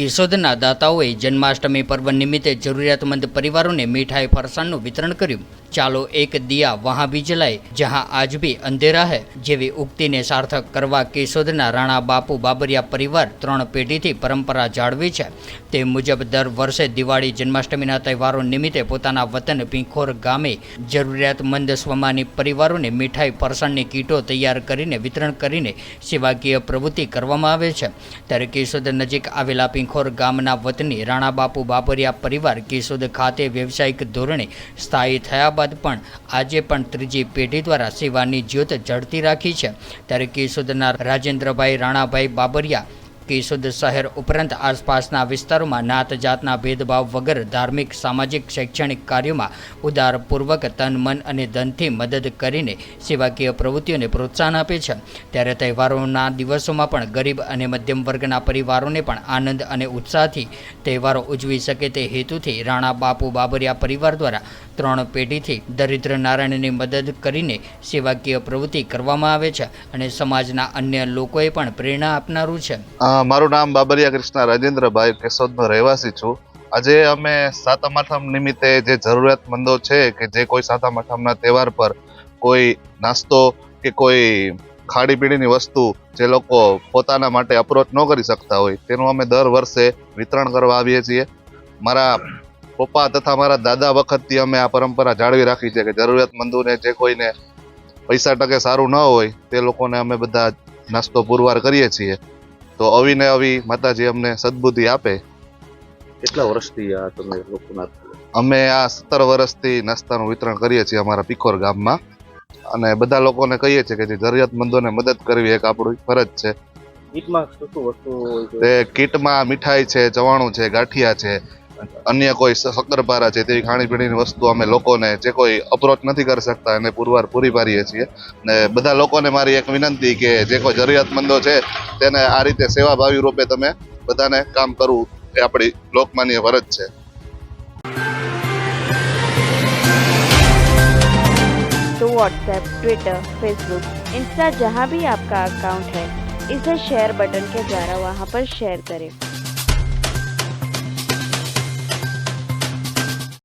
કેશોદના દાતાઓએ જન્માષ્ટમી પર્વ નિમિત્તે જરૂરિયાતમંદ પરિવારોને મીઠાઈ ફરસાણનું વિતરણ કર્યું। ચાલો એક દિયા વહાં भी जलाए जहां आज भी अंधेरा है જેવી ઉક્તિને સાર્થક કરવા કેશોદના રાણા બાપુ બાબરિયા પરિવાર 3 પેઢીથી પરંપરા જાળવી છે। તે મુજબ દર વર્ષે દિવાળી જન્માષ્ટમીના તહેવારો નિમિત્તે પોતાના વતન પીંખોર ગામે જરૂરિયાતમંદ સ્વમાની પરિવારોને મીઠાઈ ફરસાણની કીટો તૈયાર કરીને વિતરણ કરીને સેવાકીય પ્રવૃત્તિ કરવામાં આવે છે। ત્યારે કેશોદ નજીક આવેલા પીંખોર ગામના વતની રાણા બાપુ બાબરિયા પરિવાર કેશોદ ખાતે વ્યવસાયિક ધોરણે સ્થાયી થયા બાદ પણ આજે પણ ત્રીજી પેઢી દ્વારા સેવાની જ્યોત જળતી રાખી છે। ત્યારે કેશોદના રાજેન્દ્રભાઈ રાણાભાઈ બાબરિયા કેશોદ શહેર ઉપરાંત આસપાસના વિસ્તારોમાં નાત જાતના ભેદભાવ વગર ધાર્મિક સામાજિક શૈક્ષણિક કાર્યોમાં ઉદારપૂર્વક તન મન અને ધનથી મદદ કરીને સેવાકીય પ્રવૃત્તિઓને પ્રોત્સાહન આપે છે। ત્યારે તહેવારોના દિવસોમાં પણ ગરીબ અને મધ્યમ વર્ગના પરિવારોને પણ આનંદ અને ઉત્સાહથી તહેવારો ઉજવી શકે તે હેતુથી રાણા બાપુ બાબરિયા પરિવાર દ્વારા 3 પેઢીથી દરિદ્ર નારાયણની મદદ કરીને સેવાકીય પ્રવૃત્તિ કરવામાં આવે છે અને સમાજના અન્ય લોકોએ પણ પ્રેરણા આપનારું છે। મારું નામ બાબરિયા કૃષ્ણ રાજેન્દ્રભાઈ કેશોદનો રહેવાસી છું। આજે અમે સાતમ આઠમ નિમિત્તે જે જરૂરિયાતમંદો છે કે જે કોઈ સાતમ આઠમના તહેવાર પર કોઈ નાસ્તો કે કોઈ ખાણીપીણીની વસ્તુ જે લોકો પોતાના માટે અપ્રોચ ન કરી શકતા હોય તેનું અમે દર વર્ષે વિતરણ કરવા આવીએ છીએ। મારા પપ્પા તથા મારા દાદા વખતથી અમે આ પરંપરા જાળવી રાખી છે કે જરૂરિયાતમંદોને જે કોઈને પૈસા ટકે સારું ન હોય તે લોકોને અમે બધા નાસ્તો પુરવાર કરીએ છીએ। તો અવીને અવી માતાજી અમને સદબુદ્ધિ આપે। કેટલા વર્ષથી આ તમે લોકોના અમે આ 17 વર્ષથી નાસ્તાનું વિતરણ કરીએ છીએ અમારા પીખોર ગામમાં અને બધા લોકોને કહીએ છીએ કે જે જરૂરિયાતમંદોને મદદ કરવી એક આપણી ફરજ છે। કીટમાં શું શું વસ્તુ હોય છે? તે કીટમાં મીઠાઈ છે, ચવાણું છે, ગાંઠિયા છે, અન્ય કોઈ શક્કરપારા છે તેવી ખાણીપીણીની વસ્તુ અમે લોકોને જે કોઈ અપ્રોચ નથી કરી શકતા એને પુરવાર પૂરી પાડીએ છીએ। ને બધા લોકોને મારી એક વિનંતી કે જે કોઈ જરૂરિયાતમંદો છે તેને આ રીતે સેવાભાવી રૂપે તમે બધાને કામ કરવું એ આપણી લોકમાન્ય ફરજ છે। तो व्हाट्सएप, ट्विटर, फेसबुक, इंस्टा जहाँ भी आपका अकाउंट है इसे शेयर बटन के द्वारा वहाँ पर शेयर करें।